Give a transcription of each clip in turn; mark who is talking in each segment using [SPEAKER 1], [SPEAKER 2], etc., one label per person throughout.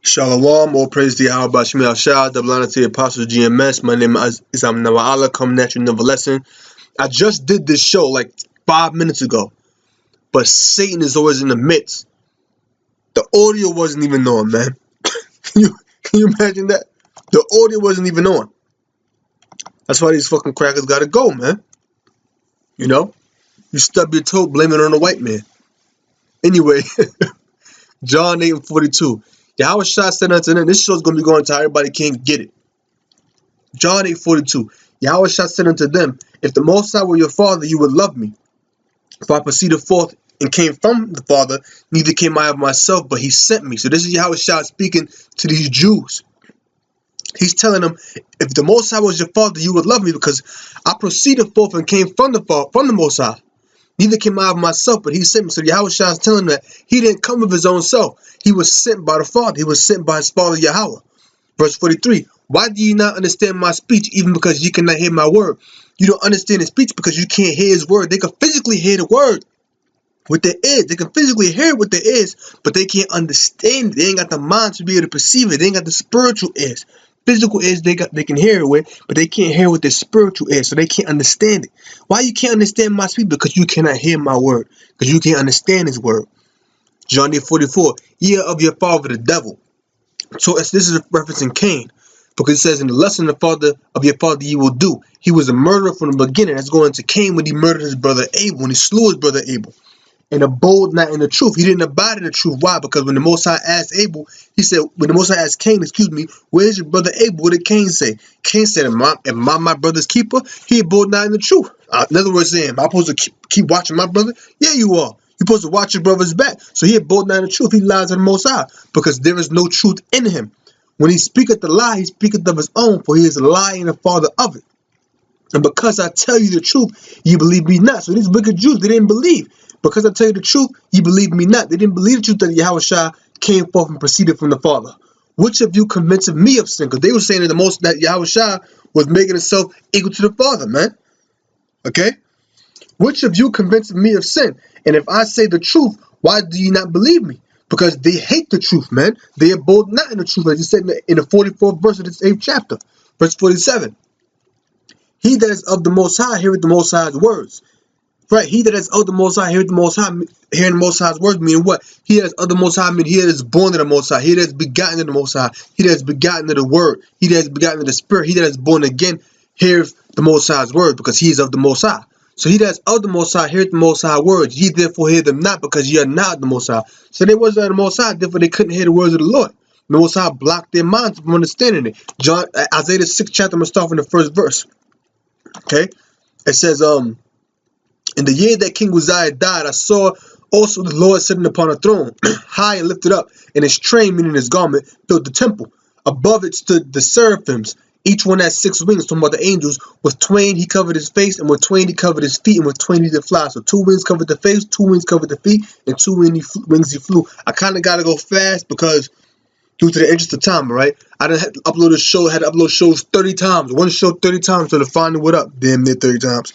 [SPEAKER 1] Shalom, all praise to Yahweh Bashmi Al-Shah, double honor to the Apostle GMS. My name is Amnawa Allah, coming at you another lesson. I just did this show like 5 minutes ago, but Satan is always in the midst. The audio wasn't even on, man. Can you imagine that? The audio wasn't even on. That's why these fucking crackers gotta go, man. You know? You stub your toe, blame it on the white man. Anyway, John 8:42. Yahweh Shah said unto them, this show's going to be going to how everybody can't get it. John 8:42. Yahweh Shah said unto them, if the Most High were your father, you would love me. For I proceeded forth and came from the Father, neither came I of myself, but he sent me. So this is Yahweh Shah speaking to these Jews. He's telling them, if the Most High was your father, you would love me, because I proceeded forth and came from the Most High. Neither came I of myself, but he sent me. So Yahweh Shah is telling them that he didn't come of his own self. He was sent by the Father. He was sent by his Father Yahweh. Verse 43. Why do you not understand my speech, even because you cannot hear my word? You don't understand his speech because you can't hear his word. They can physically hear the word with their ears. They can physically hear it with their ears, but they can't understand it. They ain't got the mind to be able to perceive it. They ain't got the spiritual ears. Physical ears they can hear it with, but they can't hear with their spiritual ears, so they can't understand it. Why you can't understand my speech? Because you cannot hear my word, because you can't understand his word. John 8:44. Ye are of your father the devil. So this is referencing Cain, because it says in the lesson of your father you will do. He was a murderer from the beginning. That's going to Cain when he murdered his brother Abel, when he slew his brother Abel. And abode not in the truth. He didn't abide in the truth. Why? Because when the Most High asked Abel, when the Most High asked Cain, where's your brother Abel? What did Cain say? Cain said, am I my brother's keeper? He abode not in the truth. In other words, saying, am I supposed to keep watching my brother? Yeah, you are. You're supposed to watch your brother's back. So he abode not in the truth. He lies to the Most High, because there is no truth in him. When he speaketh the lie, he speaketh of his own, for he is a lie and the father of it. And because I tell you the truth, you believe me not. So these wicked Jews, they didn't believe. Because I tell you the truth, you believe me not. They didn't believe the truth that Yahweh Shah came forth and proceeded from the Father. Which of you convinced me of sin? Because they were saying that Yahweh Shah was making himself equal to the Father, man. Okay? Which of you convinced me of sin? And if I say the truth, why do you not believe me? Because they hate the truth, man. They abode not in the truth, as he said in the 44th verse of this 8th chapter. Verse 47. He that is of the Most High heareth the Most High's words. Right, he that is of the Most High heareth the Most High. Hearing the Most High's words meaning what? He that is of the Most High mean he that is born of the Most High. He that is begotten of the Most High. He that is begotten of the Word. He that is begotten of the Spirit. He that is born again heareth the Most High's word, because he is of the Most High. So he that is of the Most High heareth the Most High words. Ye therefore hear them not, because ye are not the Most High. So they wasn't of the Most High, therefore they couldn't hear the words of the Lord. The Most High blocked their minds from understanding it. Isaiah the 6th chapter, I'm going to start from the first verse. Okay? It says, in the year that King Uzziah died, I saw also the Lord sitting upon a throne, high and lifted up, and his train, meaning his garment, filled the temple. Above it stood the seraphims. Each one had 6 wings, talking about the angels. With twain he covered his face, and with twain he covered his feet, and with twain he did fly. So 2 wings covered the face, 2 wings covered the feet, and 2 wings he flew. I kind of got to go fast because due to the interest of time, right? I done had to upload shows 30 times. One show 30 times till the final what up. Damn near 30 times.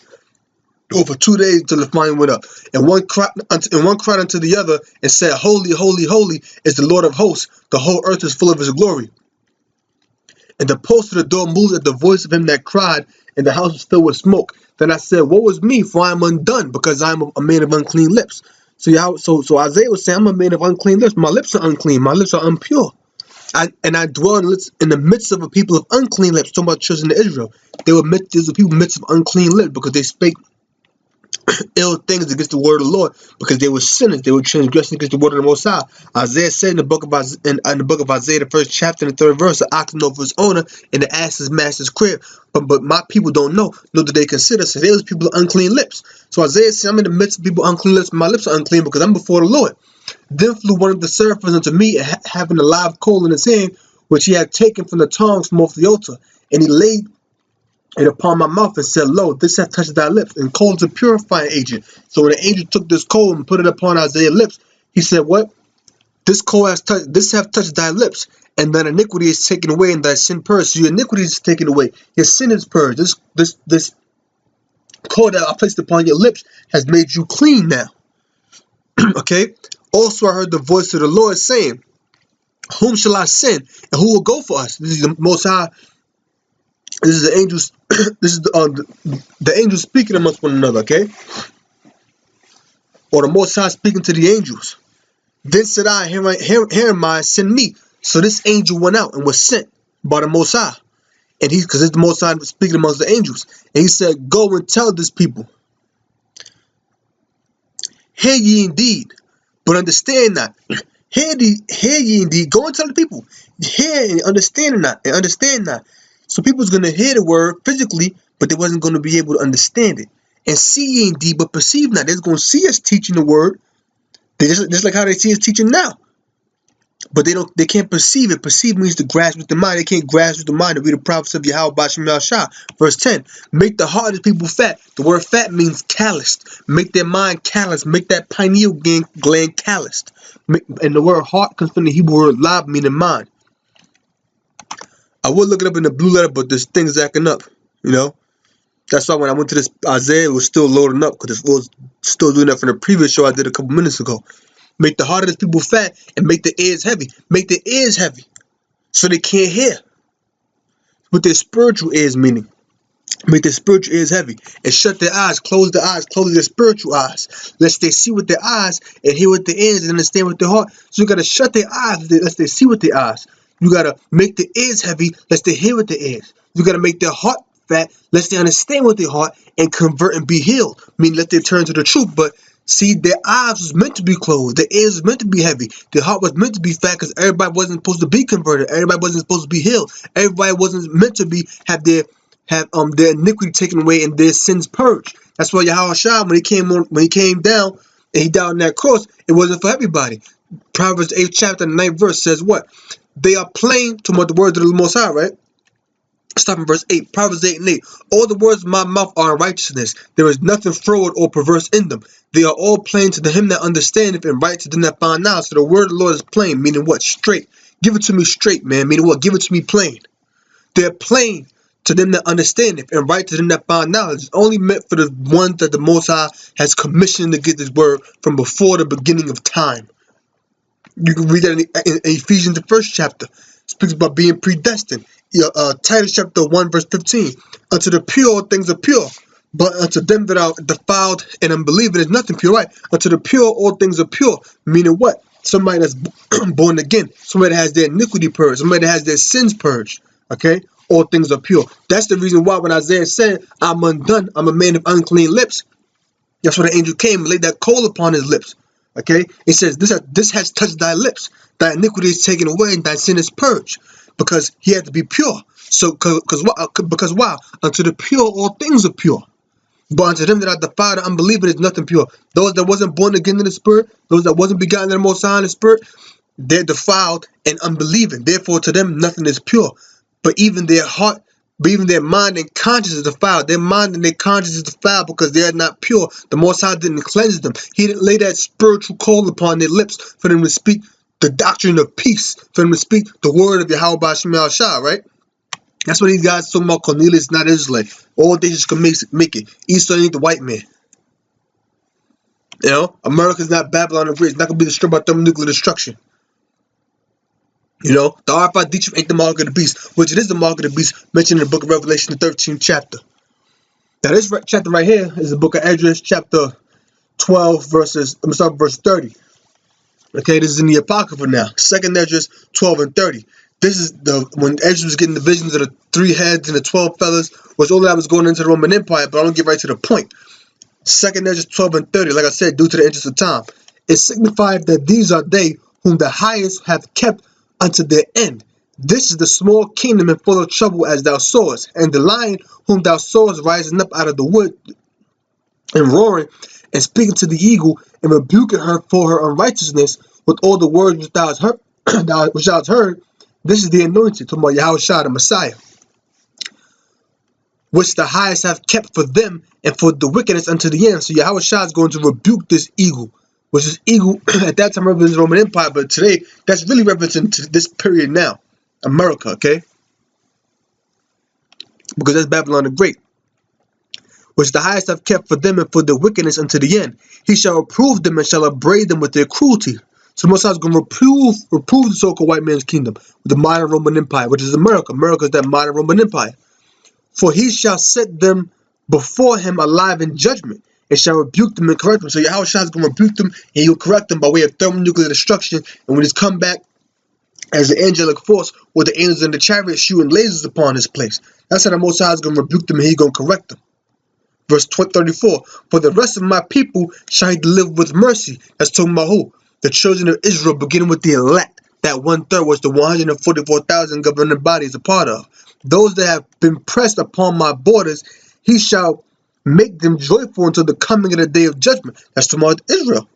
[SPEAKER 1] Over 2 days until the flying went up. And one cried unto the other and said, Holy, holy, holy is the Lord of hosts. The whole earth is full of his glory. And the post of the door moved at the voice of him that cried, and the house was filled with smoke. Then I said, woe is me, for I am undone, because I am a man of unclean lips. So Isaiah was saying, I'm a man of unclean lips. My lips are unclean. My lips are impure. I dwell in the midst of a people of unclean lips. Talking about children of Israel. There's a people in the midst of unclean lips, because they spake ill things against the word of the Lord, because they were sinners. They were transgressing against the word of the Most High. Isaiah said in the book of Isaiah, the 1st chapter and the 3rd verse, the ox know for his owner, and the ass his master's crib. But my people don't know, nor do they consider. So those people are unclean lips. So Isaiah said, I'm in the midst of people unclean lips. My lips are unclean because I'm before the Lord. Then flew one of the seraphims unto me, having a live coal in his hand, which he had taken from the tongs from off the altar, and he laid it upon my mouth and said, Lo, this hath touched thy lips. And coal is a purifying agent. So when the angel took this coal and put it upon Isaiah's lips, he said, what? This hath touched thy lips, and thine iniquity is taken away, and thy sin purged. So your iniquity is taken away. Your sin is purged. This coal that I placed upon your lips has made you clean now. Okay? Also I heard the voice of the Lord saying, Whom shall I send? And who will go for us? This is the Most High. This is the angels. This is the angels speaking amongst one another, okay? Or the Most High speaking to the angels. Then said I, here am I, send me. So this angel went out and was sent by the Most High. And because it's the Most High speaking amongst the angels. And he said, go and tell this people. Hear ye indeed, but understand not. Hear ye indeed. Go and tell the people. Hear and understand not. And understand not. So people's going to hear the word physically, but they wasn't going to be able to understand it. And see ye indeed, but perceive not. They're going to see us teaching the word. They just like how they see us teaching now. But they can't perceive it. Perceive means to grasp with the mind. They can't grasp with the mind to read the prophets of Yahweh Bashim Shah. Verse 10. Make the heart of people fat. The word fat means calloused. Make their mind calloused. Make that pineal gland calloused. And the word heart comes from the Hebrew word lab, meaning mind. I would look it up in the blue letter, but this thing's acting up, you know. That's why when I went to this Isaiah, it was still loading up because it was still doing that from the previous show I did a couple minutes ago. Make the heart of the people fat and make the ears heavy. Make the ears heavy so they can't hear. With their spiritual ears, meaning. Make their spiritual ears heavy and shut their eyes, close their spiritual eyes, lest they see with their eyes and hear with their ears and understand with their heart. So you got to shut their eyes, lest they see with their eyes. You got to make the ears heavy, lest they hear with their ears. You got to make their heart fat, lest they understand with their heart and convert and be healed. Meaning, let they turn to the truth. But see, their eyes was meant to be closed. Their ears was meant to be heavy. Their heart was meant to be fat because everybody wasn't supposed to be converted. Everybody wasn't supposed to be healed. Everybody wasn't meant to be have their iniquity taken away and their sins purged. That's why Yahweh Shah, when he came down and he died on that cross, it wasn't for everybody. Proverbs 8th chapter 9th verse says what? They are plain to what the words of the Most High, right? Stop in verse 8. Proverbs 8 and 8. All the words of my mouth are in righteousness. There is nothing froward or perverse in them. They are all plain to him that understandeth and right to them that find out. So the word of the Lord is plain, meaning what? Straight. Give it to me straight, man. Meaning what? Give it to me plain. They're plain to them that understand it and right to them that find knowledge. It's only meant for the ones that the Most High has commissioned to get this word from before the beginning of time. You can read that in Ephesians, the first chapter. It speaks about being predestined. Titus chapter 1, verse 15. Unto the pure, all things are pure. But unto them that are defiled and unbelieving is nothing pure, right? Unto the pure, all things are pure. Meaning what? Somebody that's born again. Somebody that has their iniquity purged. Somebody that has their sins purged. Okay? All things are pure. That's the reason why when Isaiah said, I'm undone, I'm a man of unclean lips. That's when the angel came and laid that coal upon his lips. Okay? It says, this has touched thy lips. Thy iniquity is taken away and thy sin is purged. Because he had to be pure. So, because why? Unto the pure, all things are pure. But unto them that are defiled and unbelieving is nothing pure. Those that wasn't born again in the spirit, those that wasn't begotten in the Most High in the spirit, they're defiled and unbelieving. Therefore, to them, nothing is pure. But even their heart, but even their mind and conscience is defiled. Their mind and their conscience is defiled because they are not pure. The Most High didn't cleanse them. He didn't lay that spiritual coal upon their lips for them to speak the doctrine of peace, for them to speak the word of Yahweh Bashim Shah, right? That's what these guys talking about. Cornelius not Israelite. All nations can make it. Esau ain't the white man. You know, America's not Babylon the Great. It's not gonna be destroyed by thermonuclear destruction. You know, the RFID ain't the mark of the beast, which it is the mark of the beast mentioned in the book of Revelation, the 13th chapter. Now, this chapter right here is the book of Esdras, chapter 12, verse 30. Okay, this is in the Apocrypha now. Second Esdras 12 and 30. This is when Esdras was getting the visions of the 3 heads and the 12 feathers, was all that was going into the Roman Empire, but I'm going to get right to the point. Second Esdras 12 and 30, like I said, due to the interest of time. It signified that these are they whom the highest have kept unto their end. This is the small kingdom and full of trouble as thou sawest, and the lion whom thou sawest rising up out of the wood and roaring and speaking to the eagle and rebuking her for her unrighteousness with all the words which thou hast heard. This is the anointed, talking about Yahweh Shah, the Messiah, which the highest have kept for them and for the wickedness unto the end. So Yahweh Shah is going to rebuke this eagle, which is eagle at that time represents the Roman Empire, but today that's really representing to this period now, America, okay? Because that's Babylon the Great, which the highest have kept for them and for the wickedness unto the end. He shall reprove them and shall upbraid them with their cruelty. So Most High is going to reprove the so-called white man's kingdom with the modern Roman Empire, which is America. America is that modern Roman Empire. For he shall set them before him alive in judgment, and shall rebuke them and correct them. So Yahweh Shah is going to rebuke them, and he'll correct them by way of thermonuclear destruction. And when he's come back as the angelic force, with the angels in the chariot shooting lasers upon his place. That's how the Most High is going to rebuke them, and he's going to correct them. Verse 34, for the rest of my people shall he deliver with mercy. That's talking about who? The children of Israel, beginning with the elect. That 1/3 was the 144,000 governing bodies a part of. Those that have been pressed upon my borders, he shall make them joyful until the coming of the day of judgment. That's talking about Israel.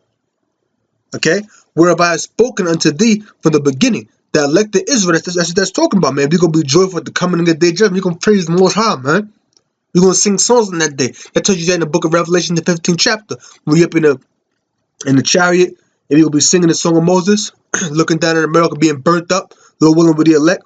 [SPEAKER 1] Okay? Whereof I have spoken unto thee from the beginning. The elected Israel, that's talking about, man. We're going to be joyful at the coming of the day of judgment. You're going to praise the Most High, man. We're going to sing songs on that day. That tells you that in the book of Revelation, the 15th chapter. When you're up in the chariot, and you're going to be singing the song of Moses, looking down at America being burnt up, Lord willing with the elect.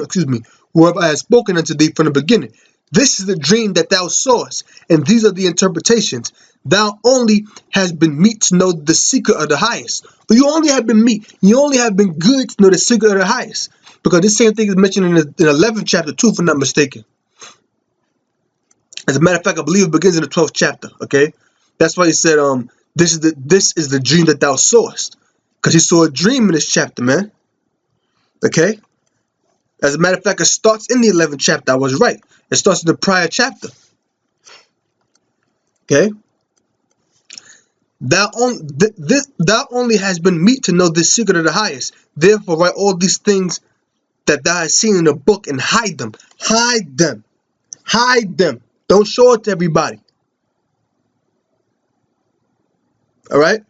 [SPEAKER 1] Excuse me. Whereof I have spoken unto thee from the beginning. This is the dream that thou sawest, and these are the interpretations. Thou only hast been meet to know the secret of the highest. But you only have been meet. You only have been good to know the secret of the highest. Because this same thing is mentioned in the 11th chapter too, if I'm not mistaken. As a matter of fact, I believe it begins in the 12th chapter. Okay, that's why he said, this is the dream that thou sawest, because he saw a dream in this chapter, man. Okay, as a matter of fact, it starts in the 11th chapter. I was right. It starts in the prior chapter. Okay, thou only has been meet to know the secret of the highest. Therefore, write all these things that thou hast seen in a book and hide them. Hide them. Hide them. Don't show it to everybody. All right.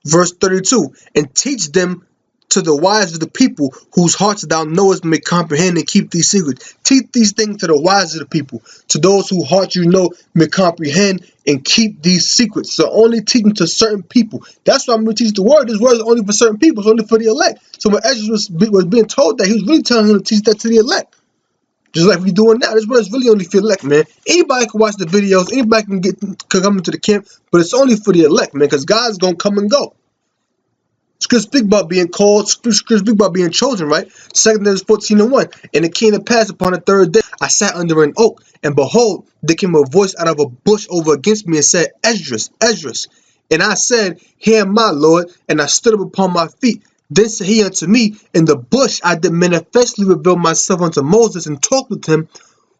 [SPEAKER 1] Verse 32. And teach them to the wise of the people, whose hearts thou knowest may comprehend and keep these secrets. Teach these things to the wise of the people, to those whose hearts you know may comprehend and keep these secrets. So only teach them to certain people. That's why I'm going to teach the word. This word is only for certain people. It's only for the elect. So when Ezra was being told that, he was really telling him to teach that to the elect. Just like we're doing now. This word is really only for the elect, man. Anybody can watch the videos. Anybody can come into the camp. But it's only for the elect, man, because God's going to come and go. Scripture speak about being called. Scripture speak about being chosen, right? 2 Corinthians 14:1. And it came to pass upon the third day, I sat under an oak, and behold, there came a voice out of a bush over against me and said, Esdras, Esdras. And I said, Here am I, Lord. And I stood up upon my feet. Then said he unto me, In the bush I did manifestly reveal myself unto Moses and talked with him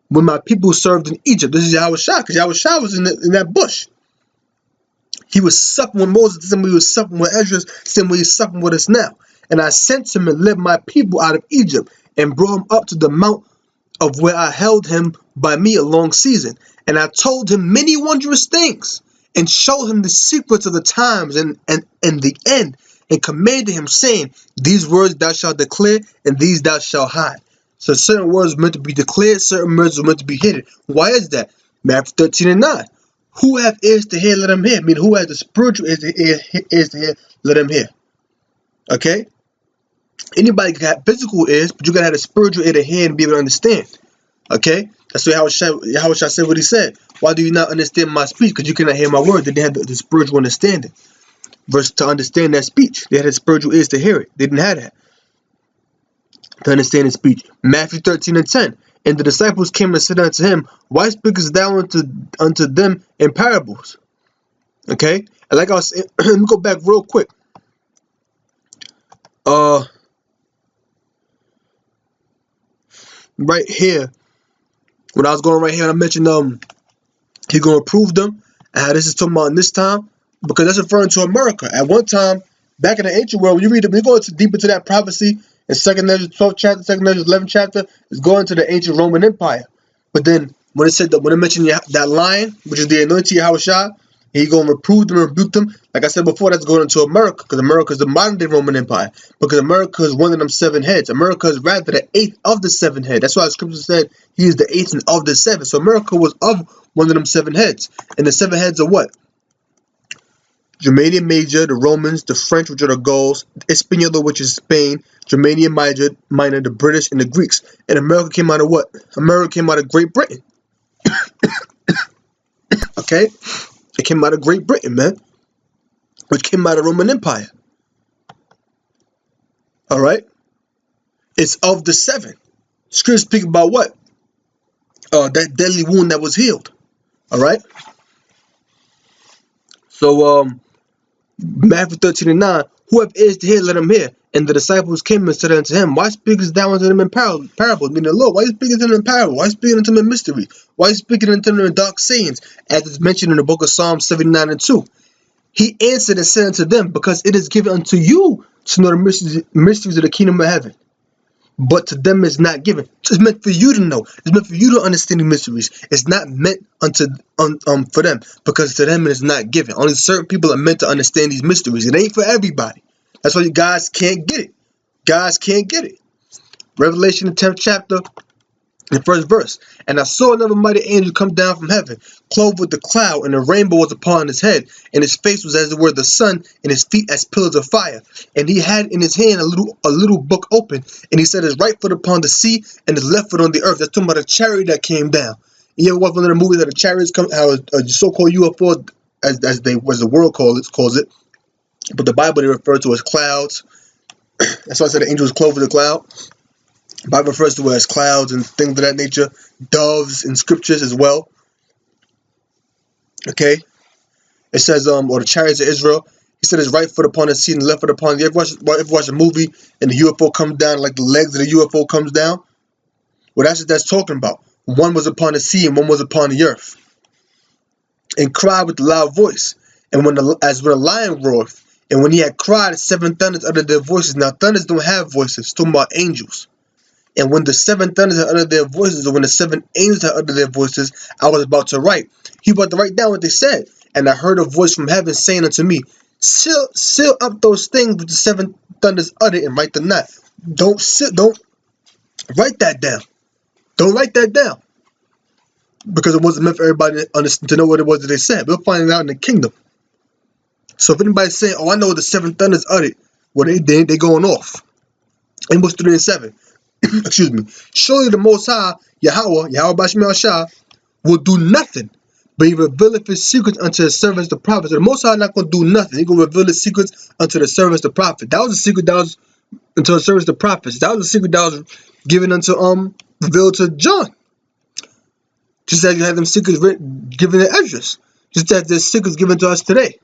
[SPEAKER 1] when my people served in Egypt. This is Yahweh Shah, because Yahweh Shah was in that bush. He was supping with Moses, the same way he was supping with Ezra, the same way he's supping with us now. And I sent him and led my people out of Egypt and brought him up to the mount of where I held him by me a long season. And I told him many wondrous things and showed him the secrets of the times and the end, and commanded him, saying, These words thou shalt declare, and these thou shalt hide. So certain words were meant to be declared, certain words were meant to be hidden. Why is that? Matthew 13:9. Who have ears to hear, let him hear. I mean, who has the spiritual ears to hear, let him hear. Okay? Anybody can have physical ears, but you got to have the spiritual ear to hear and be able to understand. Okay? That's why Yahweh said what he said. Why do you not understand my speech? Because you cannot hear my word. They didn't have the spiritual understanding. Versus to understand that speech. They had the spiritual ears to hear it. They didn't have that. To understand his speech. Matthew 13:10. And the disciples came and said unto him, Why speakest thou unto them in parables? Okay? And like I was saying, let me go back real quick. Right here. When I was going right here, I mentioned he's going to prove them. And how this is talking about in this time. Because that's referring to America. At one time, back in the ancient world, when you read it, we go deep into that prophecy. In 2 Corinthians 12th chapter, 2 Corinthians 11th chapter, is going to the ancient Roman Empire. But then, when it mentioned that lion, which is the anointed Yahweh Shah, he's going to reprove them and rebuke them. Like I said before, that's going into America, because America is the modern day Roman Empire. Because America is one of them 7 heads. America is rather the 8th of the 7 heads. That's why the scripture said he is the 8th of the 7. So America was of one of them 7 heads. And the 7 heads are what? Germania Major, the Romans, the French, which are the Gauls, Hispaniola, which is Spain, Germania Minor, the British, and the Greeks. And America came out of what? America came out of Great Britain. Okay? It came out of Great Britain, man. which came out of the Roman Empire. All right? It's of the seven. Scripture speak about what? That deadly wound that was healed. All right? So, Matthew 13:9, who have ears to hear, let him hear. And the disciples came and said unto him, why speakest thou unto them in parables? Meaning, Lord, why are you speaking to them in parables? Why are you speaking unto them in mystery? Why are you speaking unto them in dark sayings? As is mentioned in the book of Psalm 79:2. He answered and said unto them, because it is given unto you to know the mysteries of the kingdom of heaven. But to them it's not given. It's meant for you to know. It's meant for you to understand the mysteries. It's not meant for them, because to them it is not given. Only certain people are meant to understand these mysteries. It ain't for everybody. That's why you guys can't get it. Guys can't get it. Revelation, the 10th chapter, the first verse. And I saw another mighty angel come down from heaven, clothed with the cloud, and a rainbow was upon his head, and his face was as it were the sun, and his feet as pillars of fire. And he had in his hand a little book open, and he set his right foot upon the sea, and his left foot on the earth. That's talking about a chariot that came down. You ever watch one of the movies that the chariots come, how a so-called UFO, as the world calls it, but the Bible they refer to as clouds. That's why I said the angel was clothed with a cloud. The Bible refers to it as clouds and things of that nature, doves in scriptures as well. Okay, it says, or the chariots of Israel. He set his right foot upon the sea and left foot upon the earth. Ever watch a movie and the UFO comes down, like the legs of the UFO comes down? Well, that's what that's talking about. One was upon the sea and one was upon the earth. And cried with a loud voice. And as when a lion roared, and when he had cried, the seven thunders uttered their voices. Now thunders don't have voices. It's talking about angels. And when the seven thunders had uttered their voices, or when the seven angels had uttered their voices, I was about to write. He was about to write down what they said. And I heard a voice from heaven saying unto me, seal up those things which the seven thunders uttered, and write them not. Don't write that down. Don't write that down. Because it wasn't meant for everybody to know what it was that they said. We'll find it out in the kingdom. So if anybody's saying, oh, I know what the seven thunders uttered, well, they going off. Amos 3 and 7. Excuse me. Surely the Most High, Yahweh Bashmi Shah, will do nothing, but he revealeth his secrets unto his servants the prophets. So the Most High not going to do nothing. He going to reveal his secrets unto the servants the prophets. That was a secret that was unto the servants the prophets. That was a secret that was given unto revealed to John. Just as you had them secrets given to Esdras. Just as there's secrets given to us today.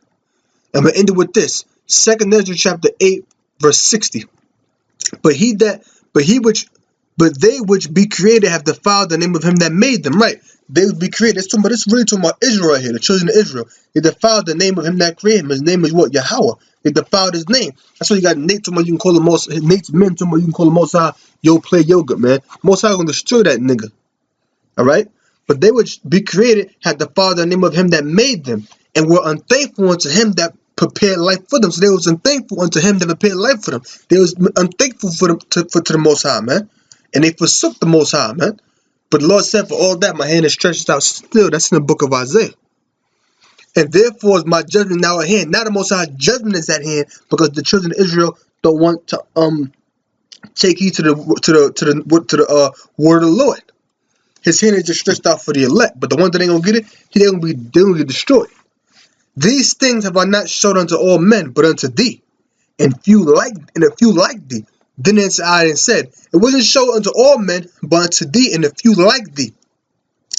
[SPEAKER 1] And we ended with this. 2nd Ezra chapter 8, verse 60. But they which be created have defiled the name of him that made them. Right. They would be created. It's really talking about Israel here, the children of Israel. They defiled the name of him that created him. His name is what? Yahweh. They defiled his name. That's why you got Nate talking about you can call him most Nate's men talking about you can call him Most High, yo, play yoga, man. Most High gonna destroy that nigga. Alright? But they which be created had defiled the name of him that made them, and were unthankful unto him that prepared life for them. So they was unthankful unto him that prepared life for them. They was unthankful to the Most High, man. And they forsook the Most High, man. But the Lord said, for all that, my hand is stretched out still. That's in the book of Isaiah. And therefore is my judgment now at hand. Now the Most High judgment is at hand, because the children of Israel don't want to take heed to the word of the Lord. His hand is just stretched out for the elect, but the ones that ain't gonna get it, they're gonna get destroyed. These things have I not showed unto all men, but unto thee, and if you like thee. Then answered I and said, it wasn't shown unto all men, but unto thee, and a few like thee,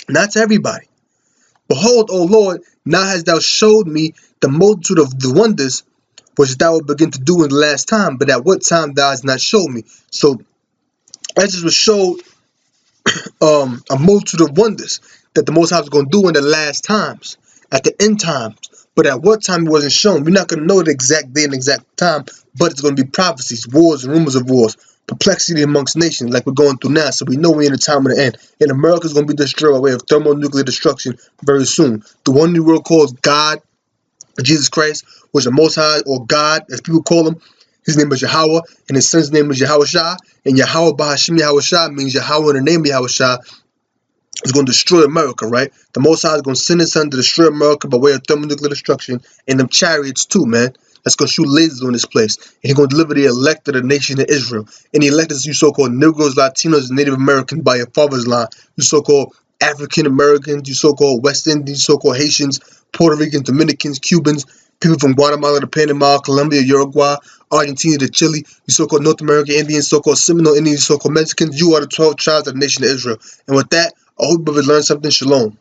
[SPEAKER 1] not to everybody. Behold, O Lord, now hast thou showed me the multitude of the wonders which thou wilt begin to do in the last time, but at what time thou hast not showed me. So Ezra was showed a multitude of wonders that the Most High was going to do in the last times, at the end times. But at what time it wasn't shown. We're not going to know the exact day and exact time, but it's going to be prophecies, wars and rumors of wars, perplexity amongst nations like we're going through now. So we know we're in the time of the end. And America is going to be destroyed by way of thermonuclear destruction very soon. The one the world calls God, Jesus Christ, was the Most High, or God, as people call him. His name is Yahweh, and his son's name is Yahweh Shah. And Yahweh Bahashim Yahweh Shah means Yahweh in the name of Yahweh Shah is going to destroy America, right? The Most High is going to send his son to destroy America by way of thermonuclear destruction, and them chariots too, man. That's going to shoot lasers on this place. And he's going to deliver the elect of the nation of Israel. And the elect is you so-called Negroes, Latinos, and Native Americans by your father's line. You so-called African Americans, you so-called West Indians, so-called Haitians, Puerto Ricans, Dominicans, Cubans, people from Guatemala to Panama, Colombia, Uruguay, Argentina to Chile, you so-called North American Indians, so-called Seminole Indians, so-called Mexicans, you are the 12 tribes of the nation of Israel. And with that, I hope you brothers learned something. Shalom.